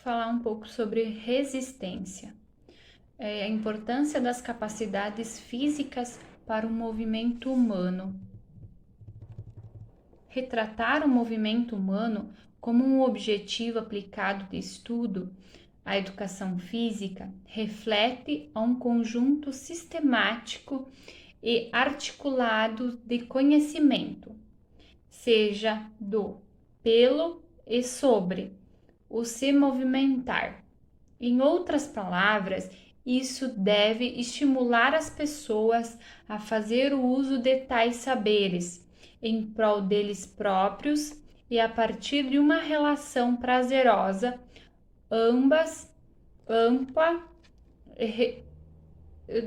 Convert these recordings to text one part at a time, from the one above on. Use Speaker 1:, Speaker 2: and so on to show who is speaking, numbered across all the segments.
Speaker 1: falar um pouco sobre resistência. A importância das capacidades físicas para o movimento humano. Retratar o movimento humano como um objetivo aplicado de estudo, a educação física reflete a um conjunto sistemático e articulado de conhecimento, seja do pelo e sobre o se movimentar. Em outras palavras, isso deve estimular as pessoas a fazer o uso de tais saberes em prol deles próprios e a partir de uma relação prazerosa, ampla,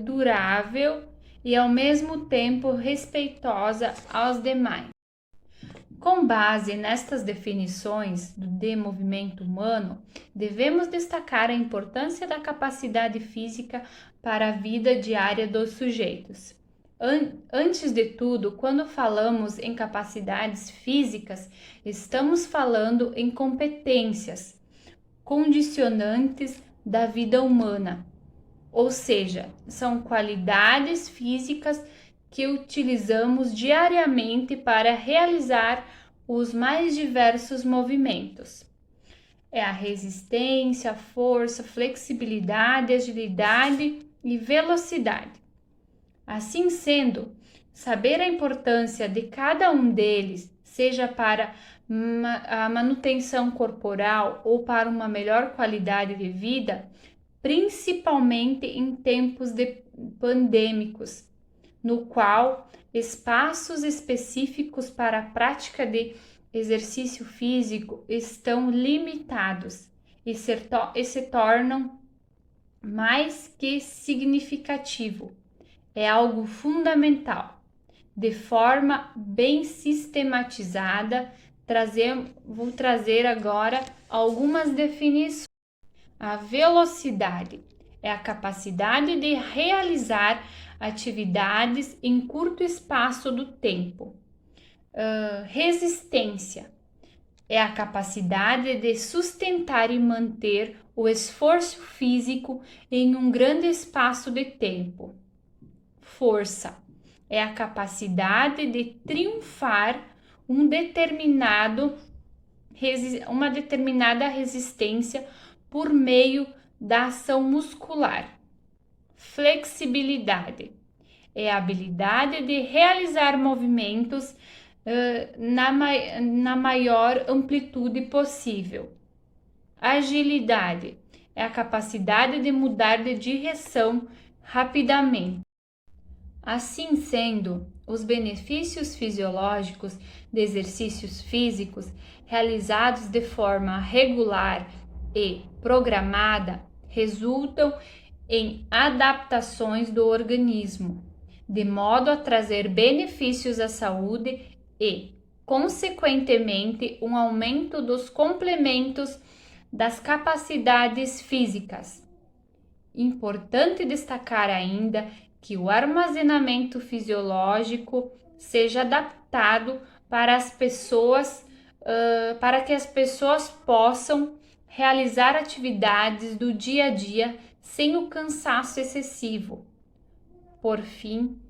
Speaker 1: durável e ao mesmo tempo respeitosa aos demais. Com base nestas definições de movimento humano, devemos destacar a importância da capacidade física para a vida diária dos sujeitos. Antes de tudo, quando falamos em capacidades físicas, estamos falando em competências condicionantes da vida humana, ou seja, são qualidades físicas que utilizamos diariamente para realizar os mais diversos movimentos. É a resistência, a força, flexibilidade, agilidade e velocidade. Assim sendo, saber a importância de cada um deles, seja para a manutenção corporal ou para uma melhor qualidade de vida, principalmente em tempos pandêmicos, no qual espaços específicos para a prática de exercício físico estão limitados e se tornam mais que significativo. É algo fundamental. De forma bem sistematizada, vou trazer agora algumas definições. A velocidade é a capacidade de realizar atividades em curto espaço do tempo. Resistência é a capacidade de sustentar e manter o esforço físico em um grande espaço de tempo. Força é a capacidade de triunfar uma determinada resistência por meio da ação muscular. Flexibilidade é a habilidade de realizar movimentos na maior amplitude possível. Agilidade é a capacidade de mudar de direção rapidamente. Assim sendo, os benefícios fisiológicos de exercícios físicos realizados de forma regular e programada resultam em adaptações do organismo, de modo a trazer benefícios à saúde e, consequentemente, um aumento dos complementos das capacidades físicas. Importante destacar ainda que o armazenamento fisiológico seja adaptado para que as pessoas possam realizar atividades do dia a dia sem o cansaço excessivo. Por fim,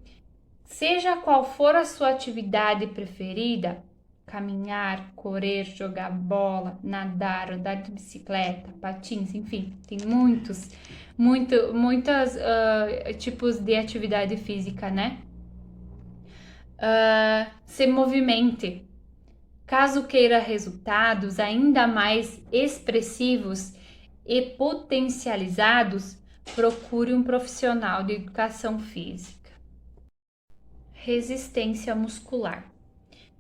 Speaker 1: seja qual for a sua atividade preferida, caminhar, correr, jogar bola, nadar, andar de bicicleta, patins, enfim, tem muitos tipos de atividade física, né? Se movimente. Caso queira resultados ainda mais expressivos e potencializados, procure um profissional de educação física. Resistência muscular.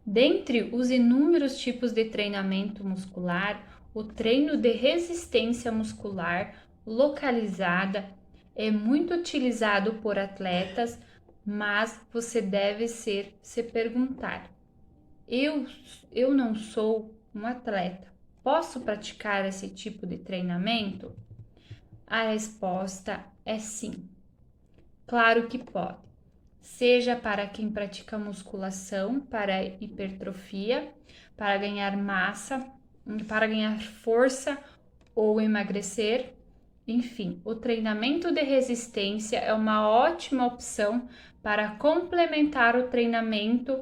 Speaker 1: Dentre os inúmeros tipos de treinamento muscular, o treino de resistência muscular localizada é muito utilizado por atletas, mas você deve se perguntar: eu não sou um atleta, posso praticar esse tipo de treinamento? A resposta é sim. Claro que pode. Seja para quem pratica musculação, para hipertrofia, para ganhar massa, para ganhar força ou emagrecer. Enfim, o treinamento de resistência é uma ótima opção para complementar o treinamento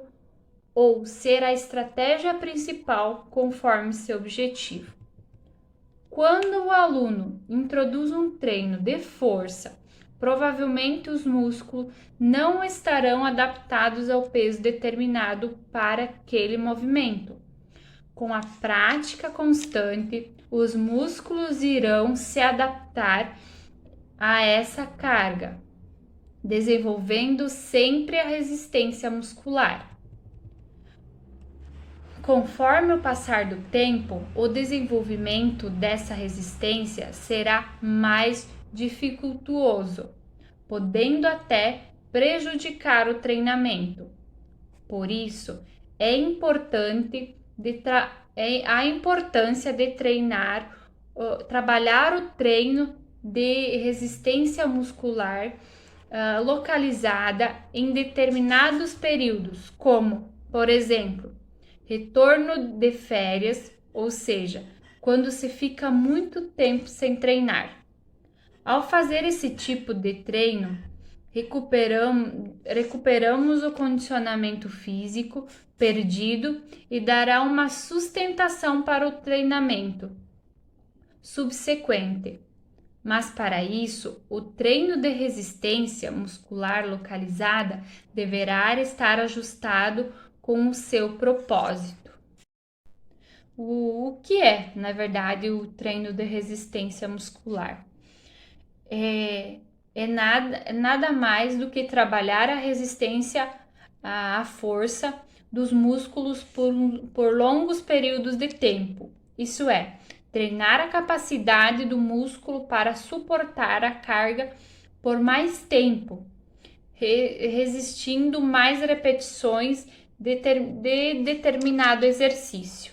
Speaker 1: ou ser a estratégia principal conforme seu objetivo. Quando o aluno introduz um treino de força, provavelmente os músculos não estarão adaptados ao peso determinado para aquele movimento. Com a prática constante, os músculos irão se adaptar a essa carga, desenvolvendo sempre a resistência muscular. Conforme o passar do tempo, o desenvolvimento dessa resistência será mais dificultuoso, podendo até prejudicar o treinamento. Por isso, é importante a importância de trabalhar o treino de resistência muscular localizada em determinados períodos, como, por exemplo, retorno de férias, ou seja, quando se fica muito tempo sem treinar. Ao fazer esse tipo de treino, recuperamos o condicionamento físico perdido e dará uma sustentação para o treinamento subsequente. Mas para isso, o treino de resistência muscular localizada deverá estar ajustado com o seu propósito. O que é, na verdade, o treino de resistência muscular? É nada mais do que trabalhar a resistência à força dos músculos por longos períodos de tempo. Isso é, treinar a capacidade do músculo para suportar a carga por mais tempo, resistindo mais repetições de determinado exercício.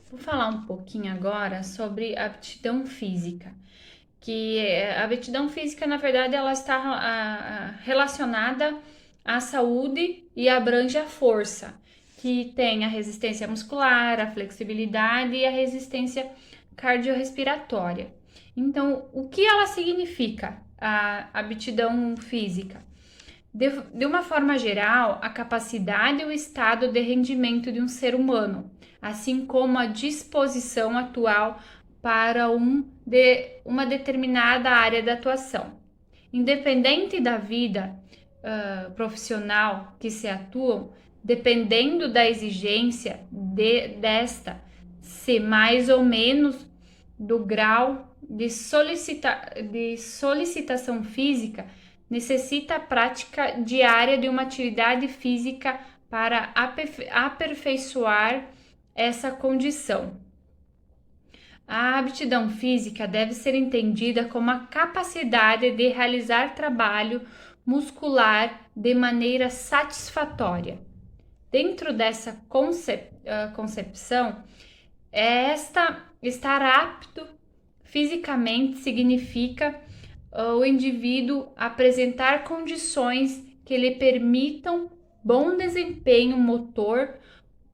Speaker 1: Vou falar um pouquinho agora sobre aptidão física, que a aptidão física, na verdade, ela está relacionada à saúde e abrange a força, que tem a resistência muscular, a flexibilidade e a resistência cardiorrespiratória. Então, o que ela significa, a aptidão física? De uma forma geral, a capacidade e o estado de rendimento de um ser humano, assim como a disposição atual para uma determinada área de atuação. Independente da vida profissional que se atuam, dependendo da exigência desta, se mais ou menos do grau de solicitação física, necessita a prática diária de uma atividade física para aperfeiçoar essa condição. A aptidão física deve ser entendida como a capacidade de realizar trabalho muscular de maneira satisfatória. Dentro dessa concepção, estar apto fisicamente significa o indivíduo apresentar condições que lhe permitam bom desempenho motor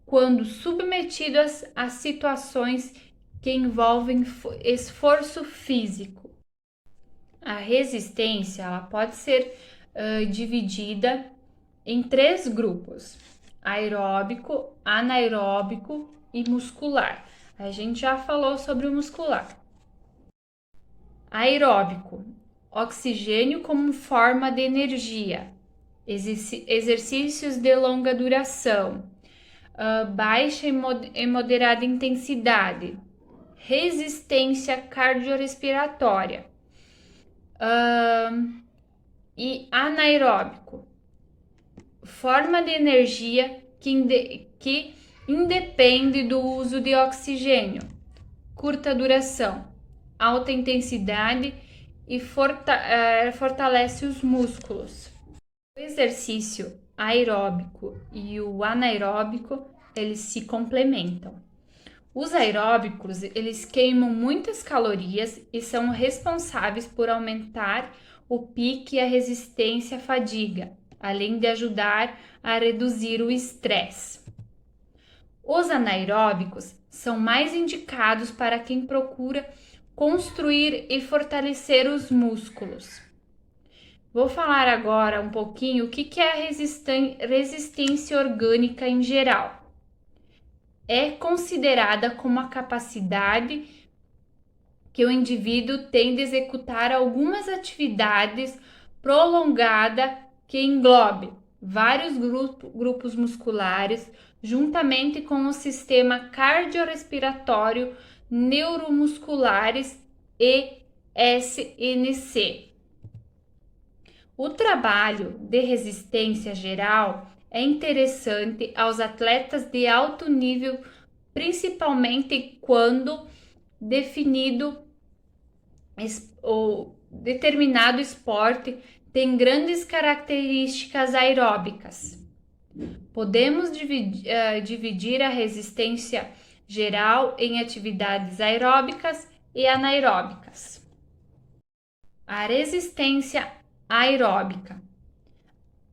Speaker 1: quando submetido a situações que envolvem esforço físico. A resistência ela pode ser dividida em 3 grupos: aeróbico, anaeróbico e muscular. A gente já falou sobre o muscular. Aeróbico: oxigênio como forma de energia, exercícios de longa duração, baixa e moderada intensidade, resistência cardiorrespiratória. E anaeróbico: forma de energia que independe do uso de oxigênio, curta duração, alta intensidade e fortalece os músculos. O exercício aeróbico e o anaeróbico, eles se complementam. Os aeróbicos, eles queimam muitas calorias e são responsáveis por aumentar o pique e a resistência à fadiga, além de ajudar a reduzir o estresse. Os anaeróbicos são mais indicados para quem procura construir e fortalecer os músculos. Vou falar agora um pouquinho o que é a resistência orgânica em geral. É considerada como a capacidade que o indivíduo tem de executar algumas atividades prolongada que englobe vários grupos musculares, juntamente com o sistema cardiorrespiratório, neuromusculares e SNC. O trabalho de resistência geral é interessante aos atletas de alto nível, principalmente quando definido ou determinado esporte tem grandes características aeróbicas. Podemos dividir a resistência geral em atividades aeróbicas e anaeróbicas. A resistência aeróbica.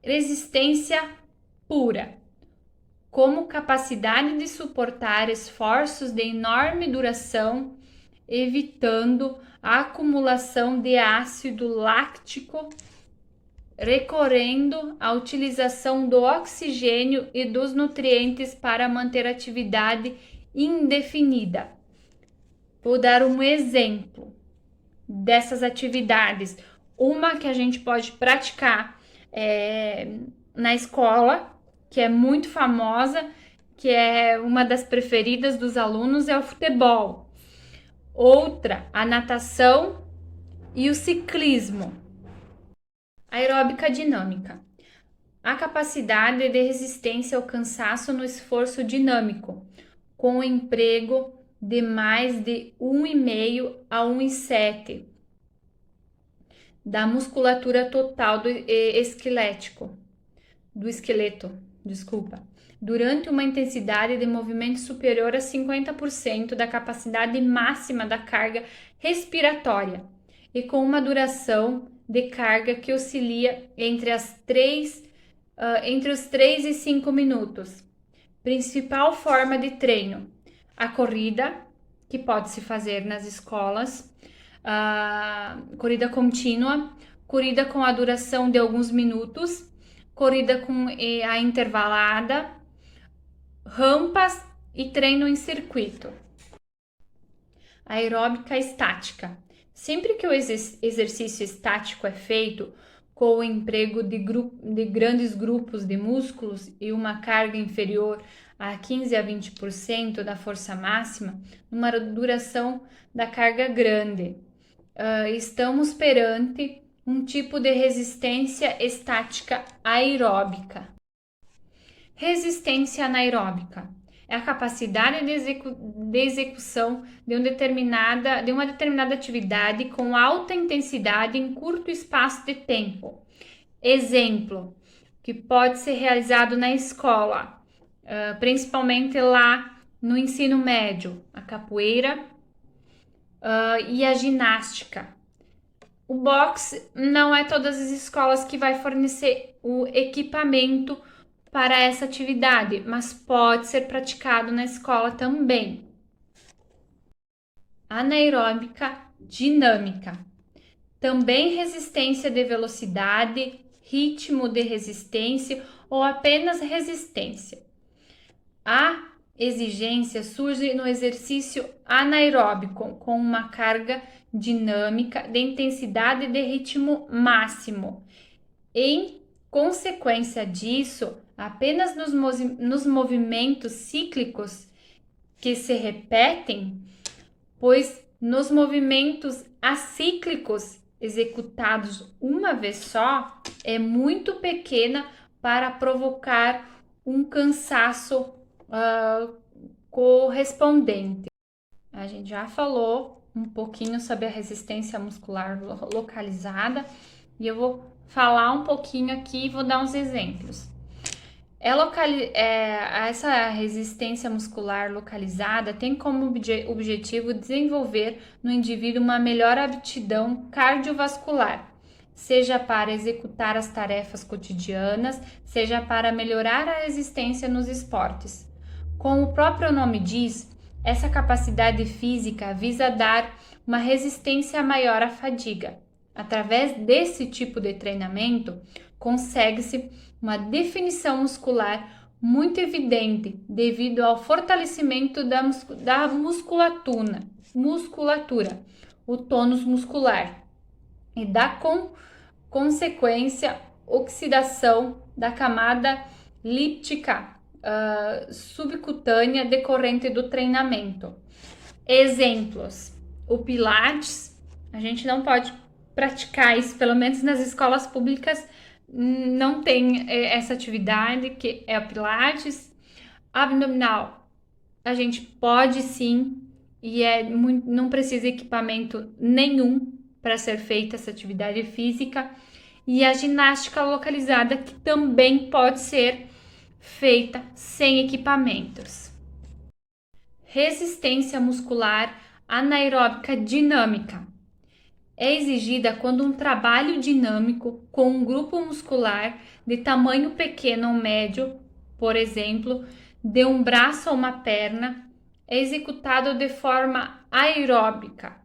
Speaker 1: Resistência pura, como capacidade de suportar esforços de enorme duração, evitando a acumulação de ácido láctico, recorrendo à utilização do oxigênio e dos nutrientes para manter a atividade indefinida. Vou dar um exemplo dessas atividades. Uma que a gente pode praticar na escola, que é muito famosa, que é uma das preferidas dos alunos, é o futebol. Outra, a natação e o ciclismo. Aeróbica dinâmica. A capacidade de resistência ao cansaço no esforço dinâmico, com o emprego de mais de 1,5 a 1,7 da musculatura total do esqueleto, durante uma intensidade de movimento superior a 50% da capacidade máxima da carga respiratória e com uma duração de carga que oscila entre os 3 e 5 minutos. Principal forma de treino: a corrida, que pode se fazer nas escolas, corrida contínua, corrida com a duração de alguns minutos, corrida com a intervalada, rampas e treino em circuito. Aeróbica estática. Sempre que o exercício estático é feito com o emprego de grandes grupos de músculos e uma carga inferior a 15 a 20% da força máxima, numa duração da carga grande, estamos perante um tipo de resistência estática aeróbica. Resistência anaeróbica é a capacidade de execução de uma determinada atividade com alta intensidade em curto espaço de tempo. Exemplo, que pode ser realizado na escola, principalmente lá no ensino médio, a capoeira e a ginástica. O boxe não é todas as escolas que vai fornecer o equipamento para essa atividade, mas pode ser praticado na escola também. Anaeróbica dinâmica. Também resistência de velocidade, ritmo de resistência ou apenas resistência. A exigência surge no exercício anaeróbico com uma carga dinâmica de intensidade de ritmo máximo. Em consequência disso, apenas nos movimentos cíclicos que se repetem, pois nos movimentos acíclicos executados uma vez só é muito pequena para provocar um cansaço correspondente. A gente já falou um pouquinho sobre a resistência muscular localizada e eu vou falar um pouquinho aqui e vou dar uns exemplos. Essa resistência muscular localizada tem como objetivo desenvolver no indivíduo uma melhor aptidão cardiovascular, seja para executar as tarefas cotidianas, seja para melhorar a resistência nos esportes. Como o próprio nome diz, essa capacidade física visa dar uma resistência maior à fadiga. Através desse tipo de treinamento, consegue-se uma definição muscular muito evidente devido ao fortalecimento da musculatura, o tônus muscular, e da consequência oxidação da camada líptica subcutânea decorrente do treinamento. Exemplos: o Pilates, a gente não pode praticar isso, pelo menos nas escolas públicas não tem essa atividade, que é o Pilates. Abdominal, a gente pode sim, e não precisa de equipamento nenhum para ser feita essa atividade física. E a ginástica localizada, que também pode ser feita sem equipamentos. Resistência muscular anaeróbica dinâmica é exigida quando um trabalho dinâmico com um grupo muscular de tamanho pequeno ou médio, por exemplo, de um braço ou uma perna, é executado de forma aeróbica.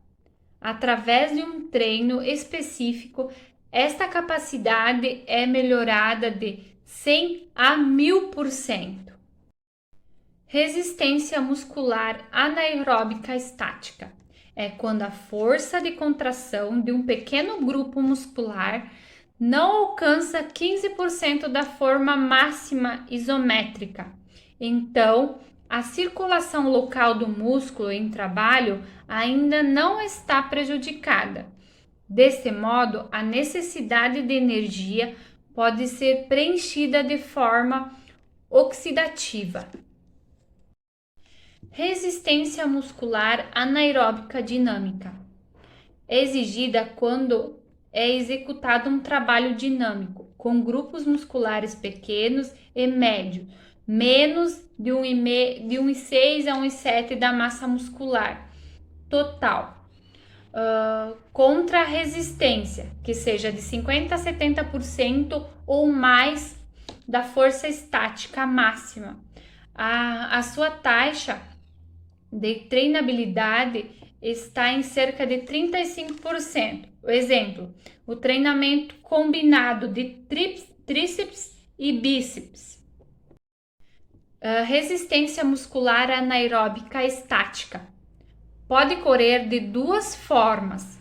Speaker 1: Através de um treino específico, esta capacidade é melhorada de 100 a 1000%. Resistência muscular anaeróbica estática é quando a força de contração de um pequeno grupo muscular não alcança 15% da forma máxima isométrica. Então, a circulação local do músculo em trabalho ainda não está prejudicada. Desse modo, a necessidade de energia pode ser preenchida de forma oxidativa. Resistência muscular anaeróbica dinâmica é exigida quando é executado um trabalho dinâmico com grupos musculares pequenos e médios, menos de 1,6 a 1,7 da massa muscular total, contra a resistência, que seja de 50 a 70% ou mais da força estática máxima. A sua taxa de treinabilidade está em cerca de 35%. Exemplo, o treinamento combinado de tríceps e bíceps. Resistência muscular anaeróbica estática pode ocorrer de duas formas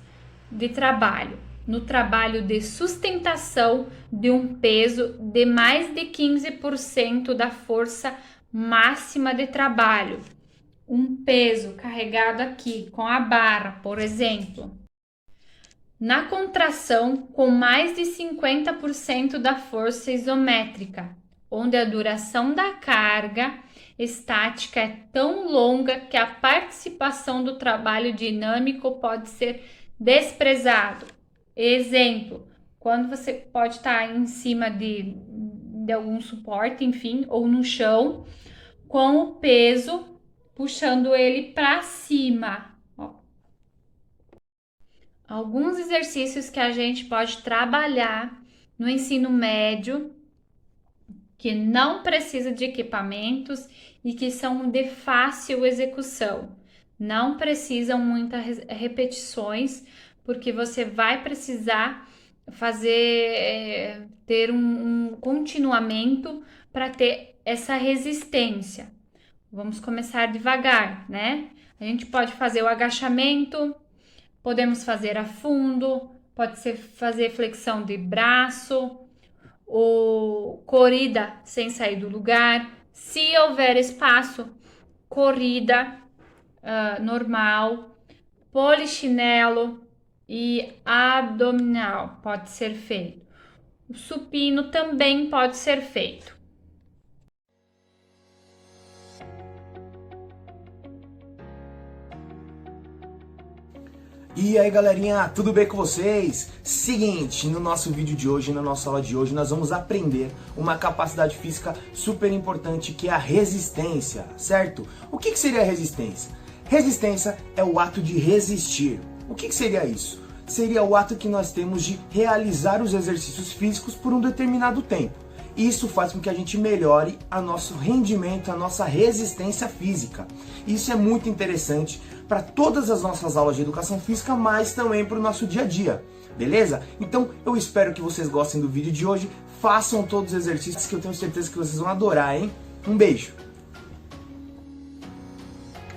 Speaker 1: de trabalho: no trabalho de sustentação de um peso de mais de 15% da força máxima de trabalho, um peso carregado aqui com a barra, por exemplo. Na contração com mais de 50% da força isométrica, onde a duração da carga estática é tão longa que a participação do trabalho dinâmico pode ser desprezado. Exemplo, quando você pode estar em cima de algum suporte, enfim, ou no chão, com o peso puxando ele para cima. Ó. Alguns exercícios que a gente pode trabalhar no ensino médio, que não precisa de equipamentos e que são de fácil execução. Não precisam muitas repetições, porque você vai precisar ter um continuamento para ter essa resistência. Vamos começar devagar, né? A gente pode fazer o agachamento, podemos fazer a fundo, pode ser fazer flexão de braço, ou corrida sem sair do lugar. Se houver espaço, corrida normal, polichinelo e abdominal pode ser feito. O supino também pode ser feito.
Speaker 2: E aí galerinha, tudo bem com vocês? Seguinte, no nosso vídeo de hoje, na nossa aula de hoje, nós vamos aprender uma capacidade física super importante, que é a resistência, certo? O que seria a resistência? Resistência é o ato de resistir. O que seria isso? Seria o ato que nós temos de realizar os exercícios físicos por um determinado tempo. Isso faz com que a gente melhore o nosso rendimento, a nossa resistência física. Isso é muito interessante para todas as nossas aulas de educação física, mas também para o nosso dia a dia, beleza? Então eu espero que vocês gostem do vídeo de hoje, façam todos os exercícios que eu tenho certeza que vocês vão adorar, hein? Um beijo!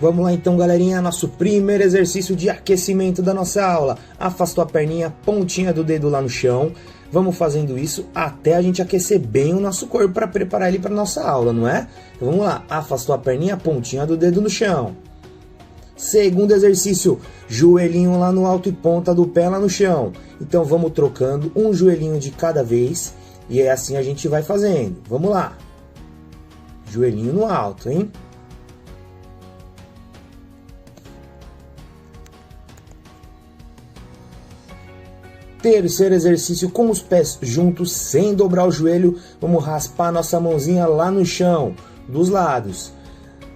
Speaker 2: Vamos lá então, galerinha, nosso primeiro exercício de aquecimento da nossa aula. Afastou a perninha, pontinha do dedo lá no chão. Vamos fazendo isso até a gente aquecer bem o nosso corpo para preparar ele para nossa aula, não é? Então vamos lá, afastou a perninha, pontinha do dedo no chão. Segundo exercício, joelhinho lá no alto e ponta do pé lá no chão. Então vamos trocando um joelhinho de cada vez e é assim a gente vai fazendo. Vamos lá. Joelhinho no alto, hein? Terceiro exercício, com os pés juntos, sem dobrar o joelho, vamos raspar nossa mãozinha lá no chão, dos lados.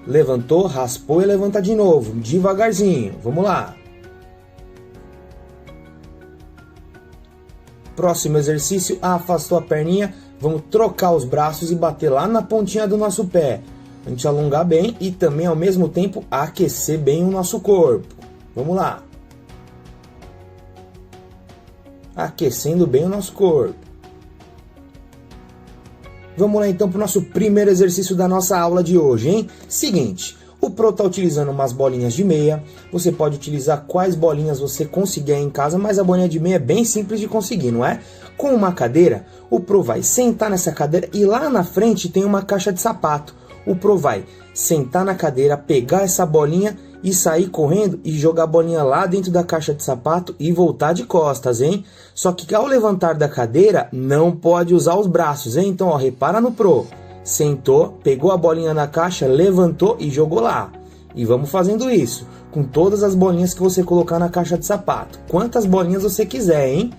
Speaker 2: Levantou, raspou e levanta de novo, devagarzinho. Vamos lá. Próximo exercício, afastou a perninha, vamos trocar os braços e bater lá na pontinha do nosso pé. A gente alongar bem e também ao mesmo tempo aquecer bem o nosso corpo. Vamos lá. Aquecendo bem o nosso corpo. Vamos lá então para o nosso primeiro exercício da nossa aula de hoje, hein? Seguinte, o Pro está utilizando umas bolinhas de meia. Você pode utilizar quais bolinhas você conseguir aí em casa, mas a bolinha de meia é bem simples de conseguir, não é? Com uma cadeira, o Pro vai sentar nessa cadeira e lá na frente tem uma caixa de sapato. O Pro vai sentar na cadeira, pegar essa bolinha e sair correndo e jogar a bolinha lá dentro da caixa de sapato e voltar de costas, hein? Só que ao levantar da cadeira, não pode usar os braços, hein? Então, ó, repara no Pro. Sentou, pegou a bolinha na caixa, levantou e jogou lá. E vamos fazendo isso com todas as bolinhas que você colocar na caixa de sapato. Quantas bolinhas você quiser, hein?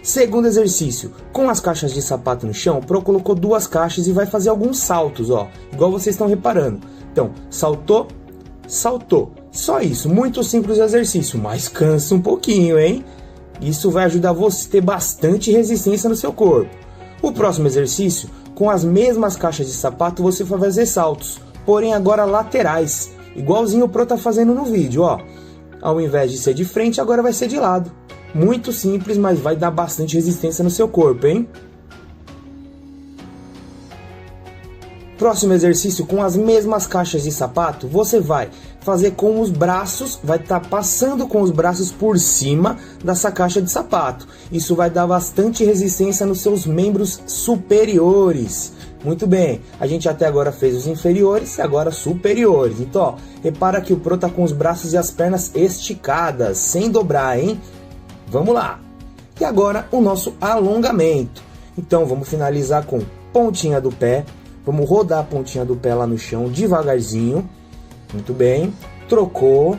Speaker 2: Segundo exercício, com as caixas de sapato no chão, o Pro colocou duas caixas e vai fazer alguns saltos, ó, igual vocês estão reparando. Então, saltou, saltou. Só isso, muito simples o exercício, mas cansa um pouquinho, hein? Isso vai ajudar você a ter bastante resistência no seu corpo. O próximo exercício, com as mesmas caixas de sapato, você vai fazer saltos, porém agora laterais, igualzinho o Pro tá fazendo no vídeo, ó. Ao invés de ser de frente, agora vai ser de lado. Muito simples, mas vai dar bastante resistência no seu corpo, hein? Próximo exercício, com as mesmas caixas de sapato, você vai fazer com os braços, vai estar passando com os braços por cima dessa caixa de sapato. Isso vai dar bastante resistência nos seus membros superiores. Muito bem, a gente até agora fez os inferiores e agora superiores. Então, ó, repara que o Pro tá com os braços e as pernas esticadas, sem dobrar, hein? Vamos lá. E agora o nosso alongamento. Então, vamos finalizar com pontinha do pé. Vamos rodar a pontinha do pé lá no chão devagarzinho. Muito bem. Trocou.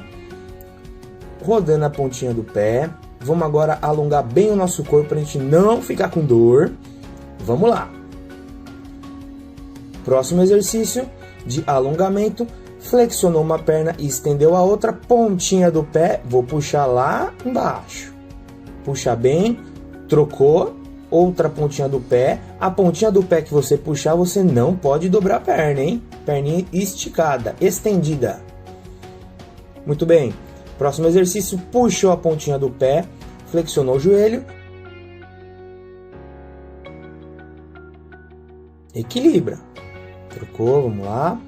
Speaker 2: Rodando a pontinha do pé. Vamos agora alongar bem o nosso corpo para a gente não ficar com dor. Vamos lá. Próximo exercício de alongamento. Flexionou uma perna e estendeu a outra. Pontinha do pé. Vou puxar lá embaixo. Puxa bem. Trocou. Outra pontinha do pé. A pontinha do pé que você puxar, você não pode dobrar a perna, hein? Perninha esticada, estendida. Muito bem. Próximo exercício, puxou a pontinha do pé, flexionou o joelho. Equilibra. Trocou, vamos lá.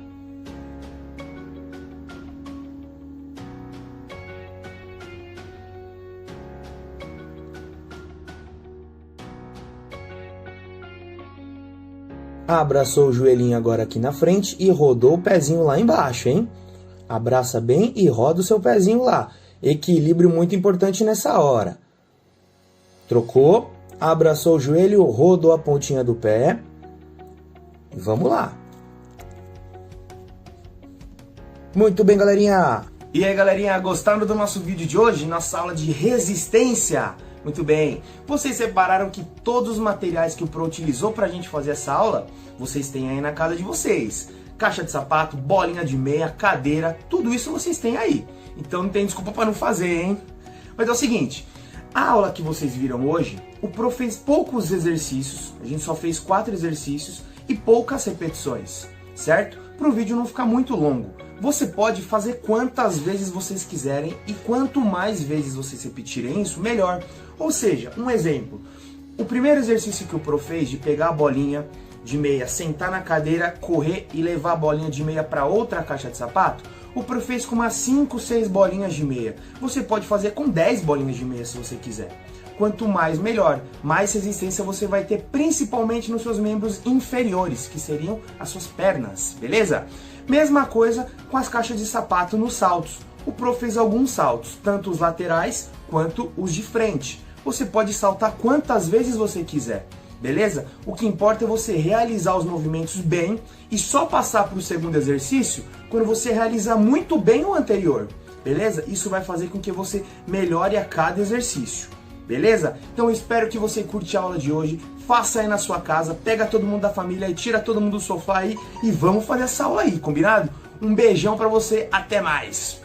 Speaker 2: Abraçou o joelhinho agora aqui na frente e rodou o pezinho lá embaixo, hein? Abraça bem e roda o seu pezinho lá. Equilíbrio muito importante nessa hora. Trocou, abraçou o joelho, rodou a pontinha do pé. E vamos lá. Muito bem, galerinha. E aí, galerinha, gostaram do nosso vídeo de hoje? Nossa aula de resistência? Muito bem. Vocês repararam que todos os materiais que o Pro utilizou pra gente fazer essa aula, vocês têm aí na casa de vocês. Caixa de sapato, bolinha de meia, cadeira, tudo isso vocês têm aí. Então não tem desculpa pra não fazer, hein? Mas é o seguinte, A aula que vocês viram hoje, o prof fez poucos exercícios, a gente só fez 4 exercícios e poucas repetições, certo? Para o vídeo não ficar muito longo. Você pode fazer quantas vezes vocês quiserem e quanto mais vezes vocês repetirem isso, melhor. Ou seja, um exemplo, o primeiro exercício que o prof fez de pegar a bolinha de meia, sentar na cadeira, correr e levar a bolinha de meia para outra caixa de sapato, o prof fez com umas 5, 6 bolinhas de meia. Você pode fazer com 10 bolinhas de meia se você quiser. Quanto mais, melhor. Mais resistência você vai ter, principalmente nos seus membros inferiores, que seriam as suas pernas, beleza? Mesma coisa com as caixas de sapato nos saltos. O prof fez alguns saltos, tanto os laterais quanto os de frente. Você pode saltar quantas vezes você quiser. Beleza? O que importa é você realizar os movimentos bem e só passar para o segundo exercício quando você realizar muito bem o anterior. Beleza? Isso vai fazer com que você melhore a cada exercício. Beleza? Então eu espero que você curte a aula de hoje. Faça aí na sua casa, pega todo mundo da família e tira todo mundo do sofá aí e vamos fazer essa aula aí, combinado? Um beijão para você, até mais!